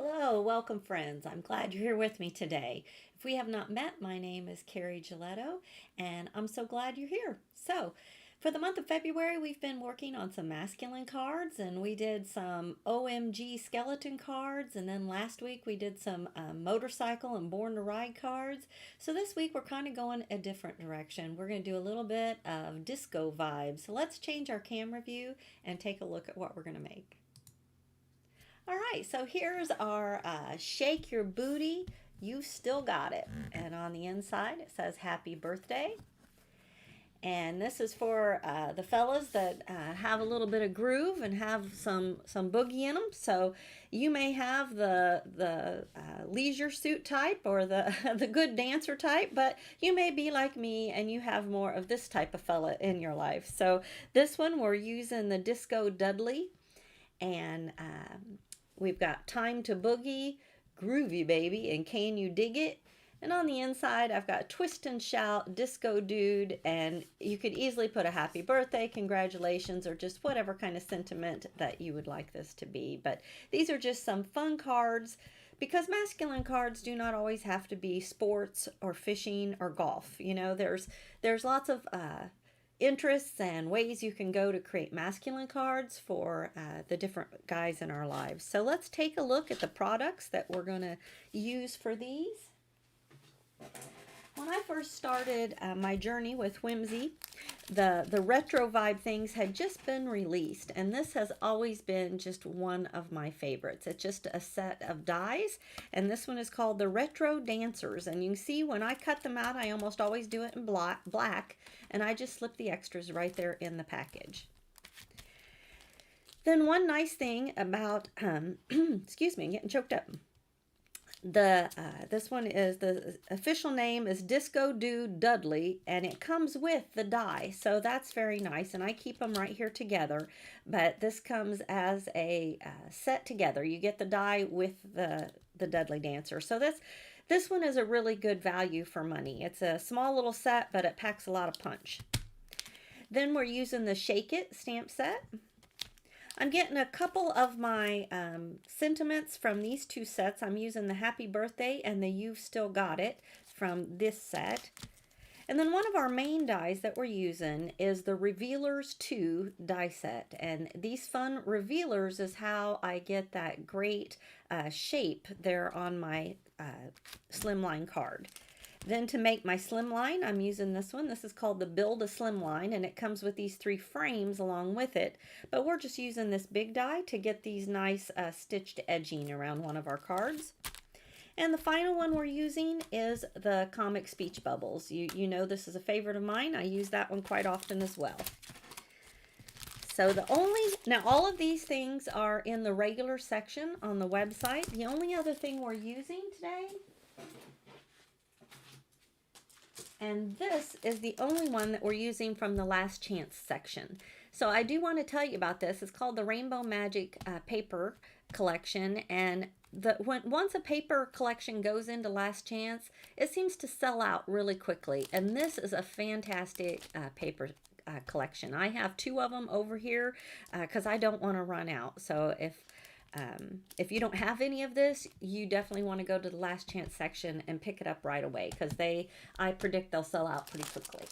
Hello, welcome friends. I'm glad you're here with me today. If we have not met, my name is Carrie Giletto, and I'm so glad you're here. So, for the month of February, we've been working on some masculine cards, and we did some OMG skeleton cards, and then last week we did some motorcycle and born to ride cards. So this week we're kind of going a different direction. We're going to do a little bit of disco vibes. So let's change our camera view and take a look at what we're going to make. All right, so here's our Shake Your Booty, You Still Got It. And on the inside it says Happy Birthday. And this is for the fellas that have a little bit of groove and have some boogie in them. So you may have the leisure suit type or the the good dancer type, but you may be like me and you have more of this type of fella in your life. So this one we're using the Disco Dudley, and we've got Time to Boogie, Groovy Baby, and Can You Dig It? And on the inside, I've got Twist and Shout, Disco Dude, and you could easily put a happy birthday, congratulations, or just whatever kind of sentiment that you would like this to be. But these are just some fun cards because masculine cards do not always have to be sports or fishing or golf. You know, there's lots of interests and ways you can go to create masculine cards for the different guys in our lives. So let's take a look at the products that we're going to use for these. When I first started my journey with Whimsy, the retro vibe things had just been released, and this has always been just one of my favorites. It's just a set of dies, and this one is called the Retro Dancers. And you can see when I cut them out, I almost always do it in black, and I just slip the extras right there in the package. Then one nice thing about, excuse me, I'm getting choked up. This one is, the official name is Disco Dude Dudley, and it comes with the die, so that's very nice, and I keep them right here together. But this comes as a set together. You get the die with the Dudley Dancer. So this one is a really good value for money. It's a small little set, but it packs a lot of punch. Then we're using the Shake It stamp set. I'm getting a couple of my sentiments from these two sets. I'm using the Happy Birthday and the You've Still Got It from this set. And then one of our main dies that we're using is the Revealers 2 die set. And these fun revealers is how I get that great shape there on my slimline card. Then to make my slimline, I'm using this one. This is called the Build a Slimline, and it comes with these 3 frames along with it. But we're just using this big die to get these nice stitched edging around one of our cards. And the final one we're using is the Comic Speech Bubbles. You know this is a favorite of mine. I use that one quite often as well. So now all of these things are in the regular section on the website. The only other thing we're using today, and this is the only one that we're using from the Last Chance section. So I do want to tell you about this. It's called the Rainbow Magic paper collection. And once a paper collection goes into Last Chance, it seems to sell out really quickly. And this is a fantastic paper collection. I have 2 of them over here because I don't want to run out. So if you don't have any of this, you definitely want to go to the Last Chance section and pick it up right away because I predict they'll sell out pretty quickly.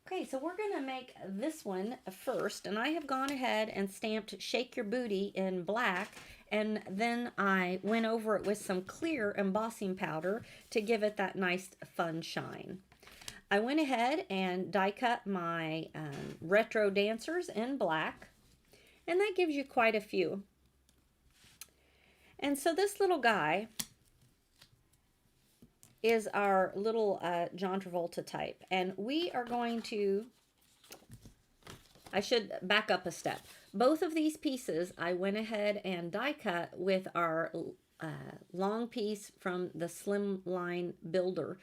Okay, so we're going to make this one first, and I have gone ahead and stamped Shake Your Booty in black, and then I went over it with some clear embossing powder to give it that nice fun shine. I went ahead and die cut my Retro Dancers in black, and that gives you quite a few. And so this little guy is our little John Travolta type. And we are going to, I should back up a step. Both of these pieces I went ahead and die cut with our long piece from the Slimline Builder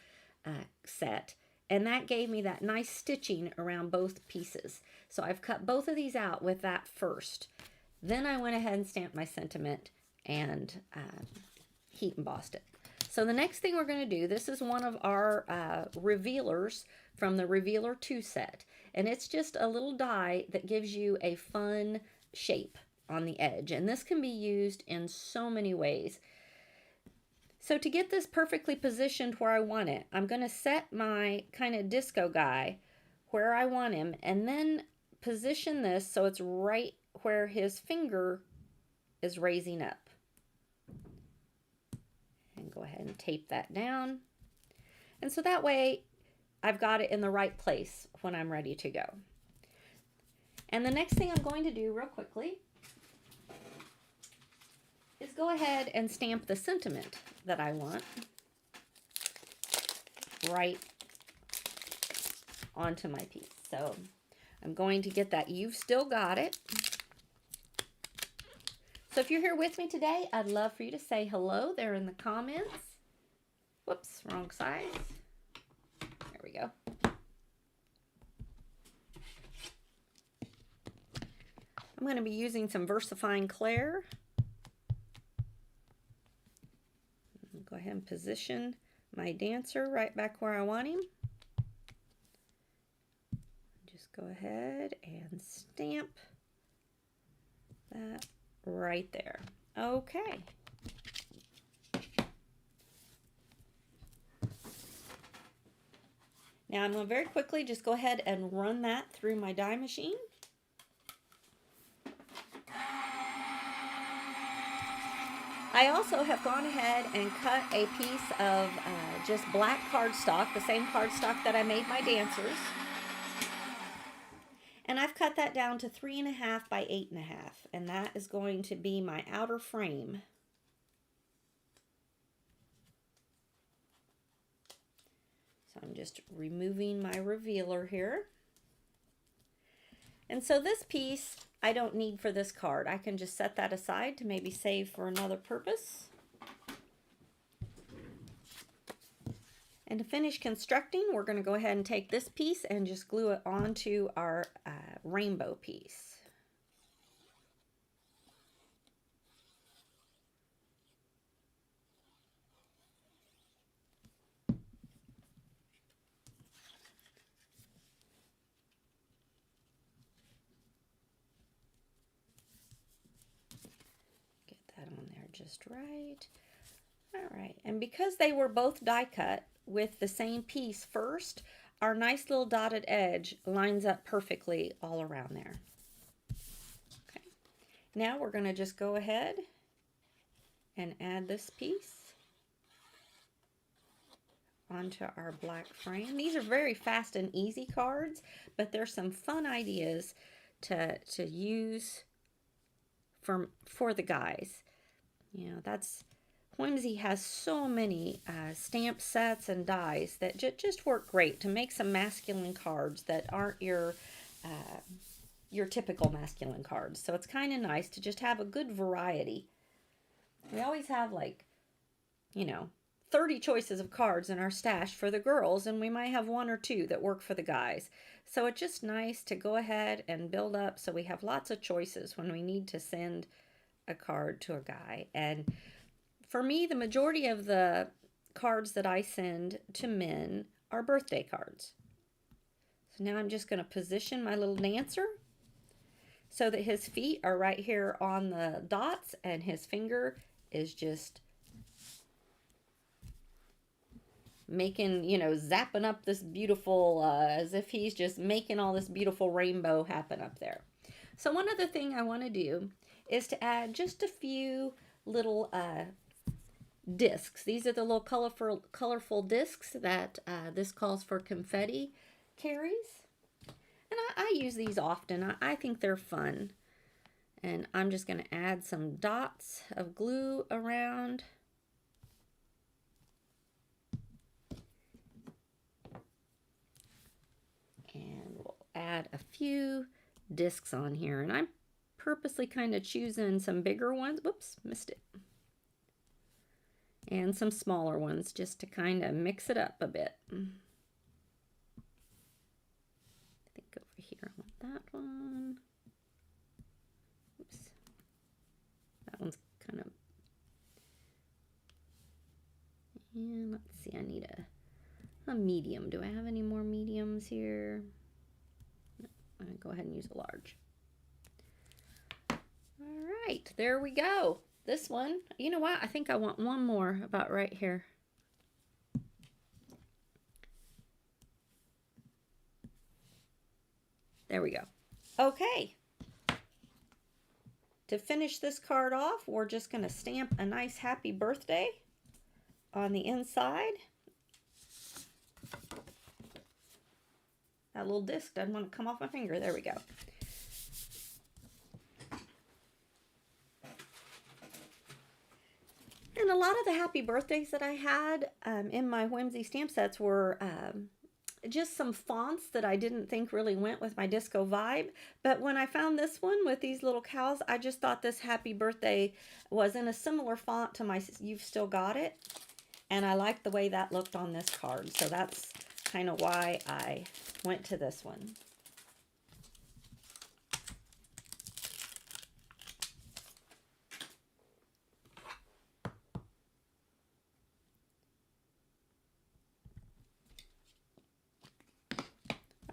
set. And that gave me that nice stitching around both pieces. So I've cut both of these out with that first. Then I went ahead and stamped my sentiment and heat embossed it. So the next thing we're going to do, this is one of our revealers from the Revealer 2 set. And it's just a little die that gives you a fun shape. on the edge. And this can be used in so many ways. So to get this perfectly positioned where I want it, I'm going to set my kind of disco guy where I want him, and then position this so it's right where his finger is raising up. And go ahead and tape that down. And so that way I've got it in the right place when I'm ready to go. And the next thing I'm going to do real quickly is go ahead and stamp the sentiment that I want right onto my piece. So I'm going to get that "You've Still Got It." So if you're here with me today, I'd love for you to say hello there in the comments. Whoops, wrong size. There we go. I'm going to be using some VersaFine Clair. Go ahead and position my dancer right back where I want him. Just go ahead and stamp that right there. Okay. Now I'm going to very quickly just go ahead and run that through my die machine. I also have gone ahead and cut a piece of just black cardstock, the same cardstock that I made my dancers. And I've cut that down to 3.5 by 8.5, and that is going to be my outer frame. So I'm just removing my revealer here. And so this piece I don't need for this card. I can just set that aside to maybe save for another purpose. And to finish constructing, we're going to go ahead and take this piece and just glue it onto our rainbow piece. Get that on there just right. All right, and because they were both die cut with the same piece first, our nice little dotted edge lines up perfectly all around there. Okay, now we're going to just go ahead and add this piece onto our black frame. These are very fast and easy cards, but there's some fun ideas to use for the guys. You know, that's Whimsy has so many stamp sets and dies that just work great to make some masculine cards that aren't your typical masculine cards. So it's kind of nice to just have a good variety. We always have, like, you know, 30 choices of cards in our stash for the girls, and we might have 1 or 2 that work for the guys. So it's just nice to go ahead and build up so we have lots of choices when we need to send a card to a guy. And for me, the majority of the cards that I send to men are birthday cards. So now I'm just going to position my little dancer so that his feet are right here on the dots and his finger is just making, you know, zapping up this beautiful, as if he's just making all this beautiful rainbow happen up there. So one other thing I want to do is to add just a few little discs. These are the little colorful discs that this calls for confetti carries. And I use these often. I think they're fun. And I'm just going to add some dots of glue around. And we'll add a few discs on here. And I'm purposely kind of choosing some bigger ones. Whoops, missed it. And some smaller ones just to kind of mix it up a bit. I think over here I want that one. Oops. That one's kind of... And let's see, I need a medium. Do I have any more mediums here? No, I'm going to go ahead and use a large. All right, there we go. This one, you know what? I think I want one more about right here. There we go. Okay. To finish this card off, we're just going to stamp a nice happy birthday on the inside. That little disc doesn't want to come off my finger. There we go. And a lot of the happy birthdays that I had in my Whimsy stamp sets were just some fonts that I didn't think really went with my disco vibe. But when I found this one with these little cows, I just thought this happy birthday was in a similar font to my You've Still Got It. And I liked the way that looked on this card. So that's kind of why I went to this one.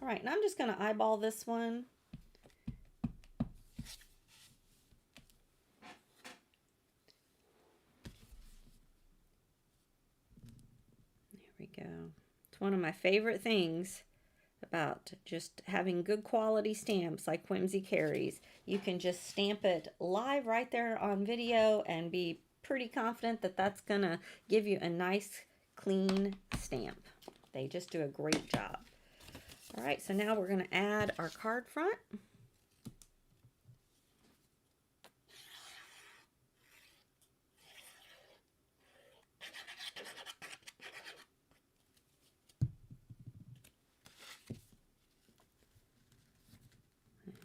All right, and I'm just going to eyeball this one. There we go. It's one of my favorite things about just having good quality stamps like Whimsy carries. You can just stamp it live right there on video and be pretty confident that that's going to give you a nice, clean stamp. They just do a great job. All right, so now we're going to add our card front.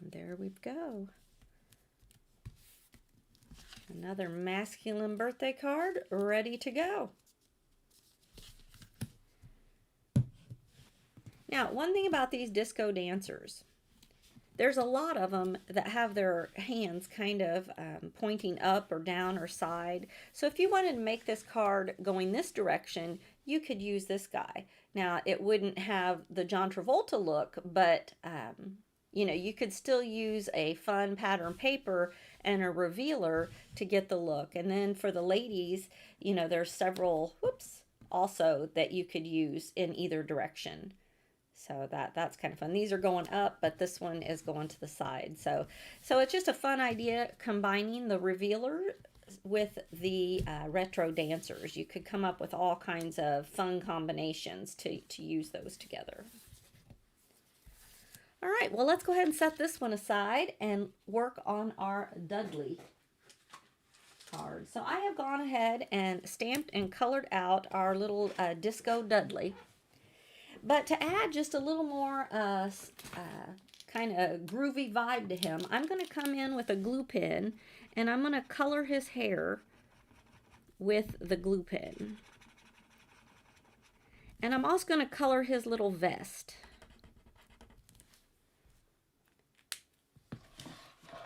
And there we go. Another masculine birthday card ready to go. Now, one thing about these disco dancers, there's a lot of them that have their hands kind of pointing up or down or side. So if you wanted to make this card going this direction, you could use this guy. Now, it wouldn't have the John Travolta look, but you know, you could still use a fun pattern paper and a revealer to get the look. And then for the ladies, you know, there's several, also that you could use in either direction. So that's kind of fun. These are going up, but this one is going to the side. So it's just a fun idea combining the revealer with the retro dancers. You could come up with all kinds of fun combinations to use those together. All right, well, let's go ahead and set this one aside and work on our Dudley card. So I have gone ahead and stamped and colored out our little Disco Dudley. But to add just a little more kind of groovy vibe to him, I'm going to come in with a glue pen and I'm going to color his hair with the glue pen. And I'm also going to color his little vest.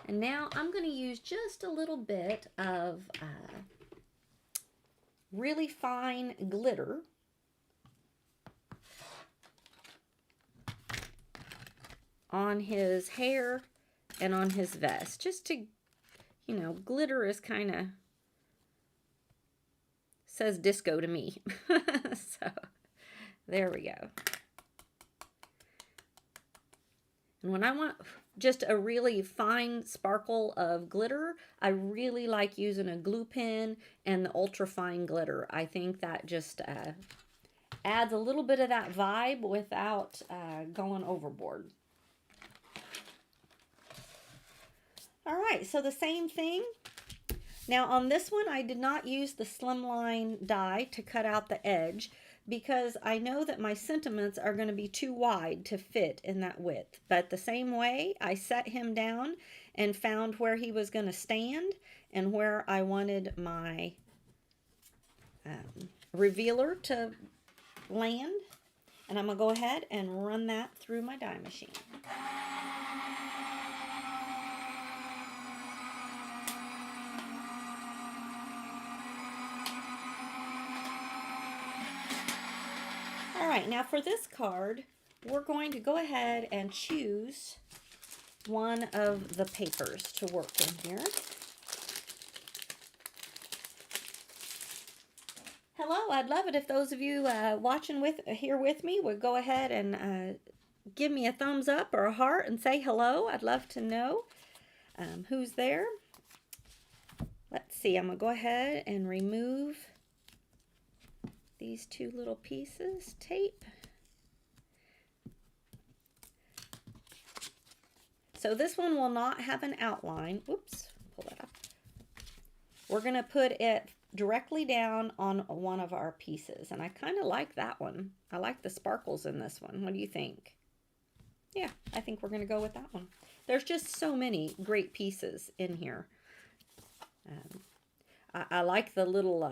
And now I'm going to use just a little bit of really fine glitter on his hair and on his vest. Just to, you know, glitter is kind of, says disco to me. So, there we go. And when I want just a really fine sparkle of glitter, I really like using a glue pen and the ultra fine glitter. I think that just adds a little bit of that vibe without going overboard. All right, so the same thing. Now on this one, I did not use the slimline die to cut out the edge because I know that my sentiments are going to be too wide to fit in that width. But the same way, I set him down and found where he was going to stand and where I wanted my revealer to land. And I'm going to go ahead and run that through my die machine. All right, now for this card, we're going to go ahead and choose one of the papers to work in here. Hello, I'd love it if those of you watching here with me would go ahead and give me a thumbs up or a heart and say hello. I'd love to know who's there. Let's see, I'm going to go ahead and remove these two little pieces, tape. So this one will not have an outline. Oops, pull that up. We're going to put it directly down on one of our pieces, and I kind of like that one. I like the sparkles in this one. What do you think? Yeah, I think we're going to go with that one. There's just so many great pieces in here. I like the little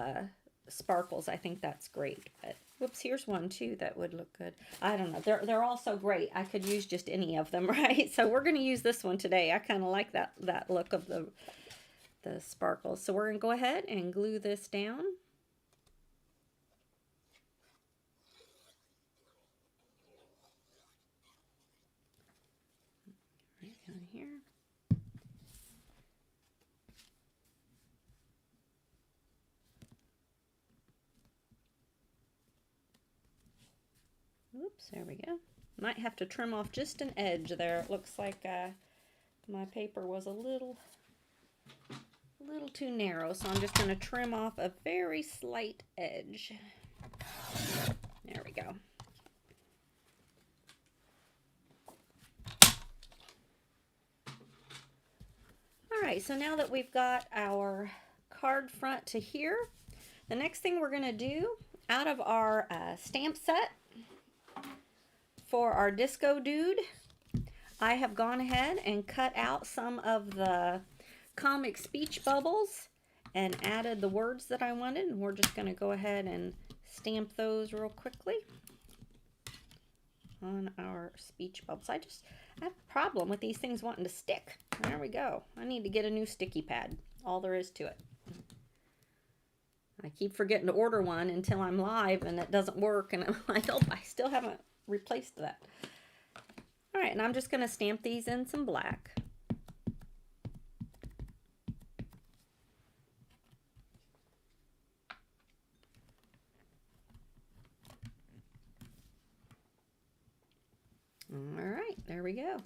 sparkles. I think that's great. But whoops, here's one too that would look good. I don't know. They're all so great. I could use just any of them, right? So we're going to use this one today. I kind of like that look of the sparkles. So we're going to go ahead and glue this down. Right down here. Oops, there we go. Might have to trim off just an edge there. It looks like my paper was a little too narrow, so I'm just going to trim off a very slight edge. There we go. All right, so now that we've got our card front to here, the next thing we're going to do, out of our stamp set for our disco dude, I have gone ahead and cut out some of the comic speech bubbles and added the words that I wanted, and we're just going to go ahead and stamp those real quickly on our speech bubbles. I have a problem with these things wanting to stick. There we go. I need to get a new sticky pad. All there is to it. I keep forgetting to order one until I'm live and it doesn't work, and I'm like, oh, I still haven't replaced that. All right, and I'm just going to stamp these in some black. All right, there we go.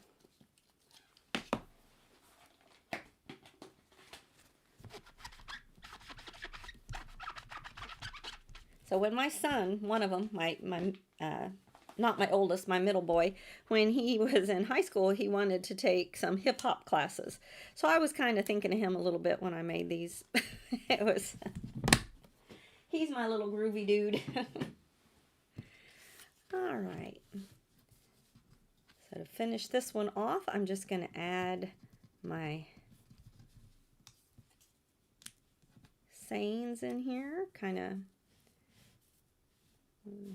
So when my son, one of them, not my oldest, my middle boy, when he was in high school, he wanted to take some hip hop classes. So I was kind of thinking of him a little bit when I made these. He's my little groovy dude. All right. So to finish this one off, I'm just going to add my sayings in here, kind of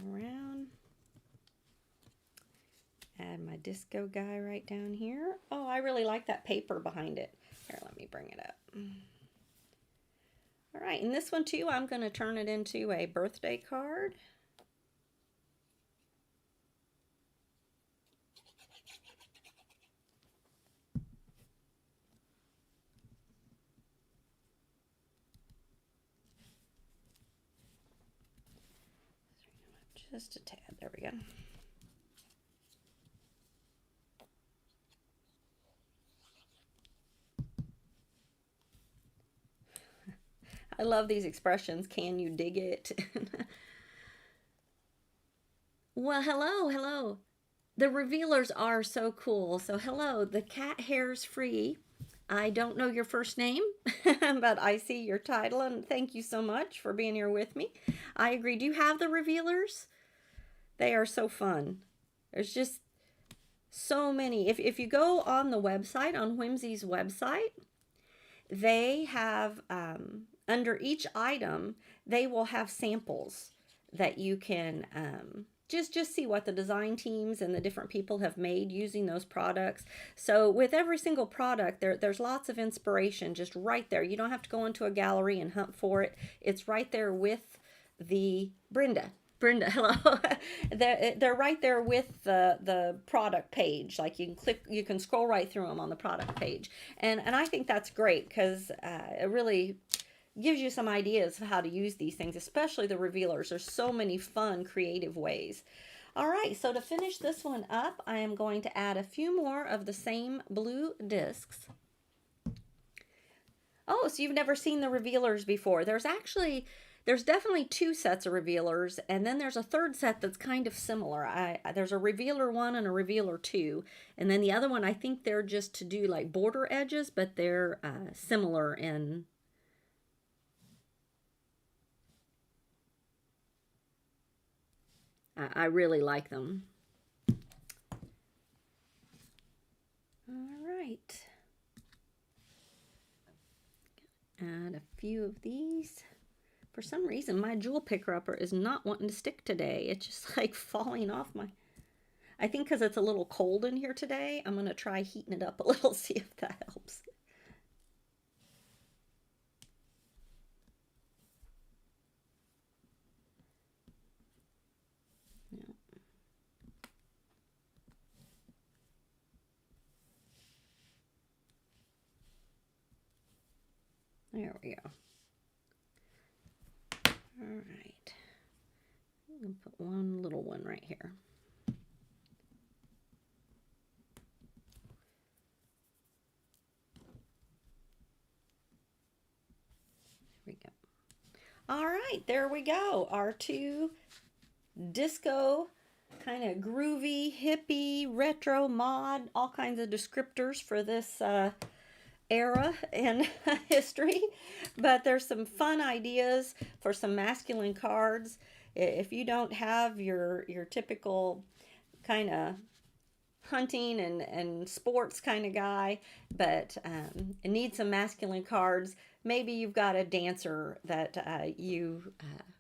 around. Add my disco guy right down here. Oh, I really like that paper behind it. Here, let me bring it up. All right, and this one too, I'm going to turn it into a birthday card. Just a tad, there we go. I love these expressions. Can you dig it? Well, hello. The revealers are so cool. So hello, the cat hair's free. I don't know your first name, but I see your title, and thank you so much for being here with me. I agree. Do you have the revealers? They are so fun. There's just so many. If you go on the website, on Whimsy's website, they have, under each item, they will have samples that you can just see what the design teams and the different people have made using those products. So with every single product, there's lots of inspiration just right there. You don't have to go into a gallery and hunt for it. It's right there with the Brenda. Brenda, hello. They're right there with the product page. Like you can click, you can scroll right through them on the product page, and I think that's great because it really gives you some ideas of how to use these things, especially the revealers. There's so many fun, creative ways. All right, so to finish this one up, I am going to add a few more of the same blue discs. Oh, so you've never seen the revealers before. There's definitely two sets of revealers, and then there's a third set that's kind of similar. There's a revealer 1 and a revealer 2, and then the other one, I think they're just to do like border edges, but they're similar in. I really like them. All right. Add a few of these. For some reason, my jewel picker upper is not wanting to stick today. It's just like falling off my. I think because it's a little cold in here today, I'm going to try heating it up a little, see if that helps. Yeah. There we go. All right. I'm going to put one little one right here. There we go. All right, there we go. Our two disco, kind of groovy, hippie, retro, mod, all kinds of descriptors for this era in history. But there's some fun ideas for some masculine cards. If you don't have your typical kind of hunting and sports kind of guy, but need some masculine cards. Maybe you've got a dancer that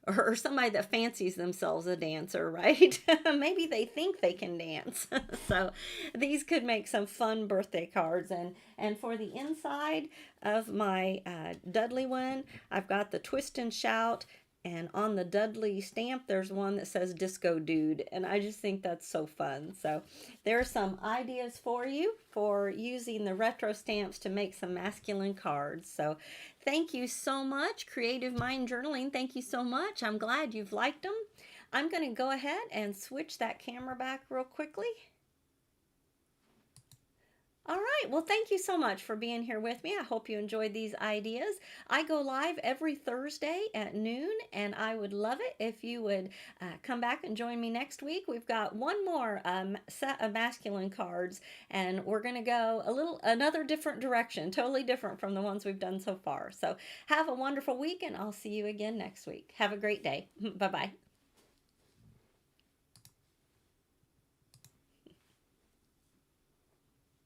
or somebody that fancies themselves a dancer, right? Maybe they think they can dance. So these could make some fun birthday cards. And for the inside of my Dudley one, I've got the twist and shout. And on the Dudley stamp, there's one that says Disco Dude. And I just think that's so fun. So there are some ideas for you for using the retro stamps to make some masculine cards. So thank you so much, Creative Mind Journaling. Thank you so much. I'm glad you've liked them. I'm going to go ahead and switch that camera back real quickly. All right. Well, thank you so much for being here with me. I hope you enjoyed these ideas. I go live every Thursday at noon, and I would love it if you would come back and join me next week. We've got one more set of masculine cards, and we're going to go another different direction, totally different from the ones we've done so far. So have a wonderful week, and I'll see you again next week. Have a great day. Bye-bye.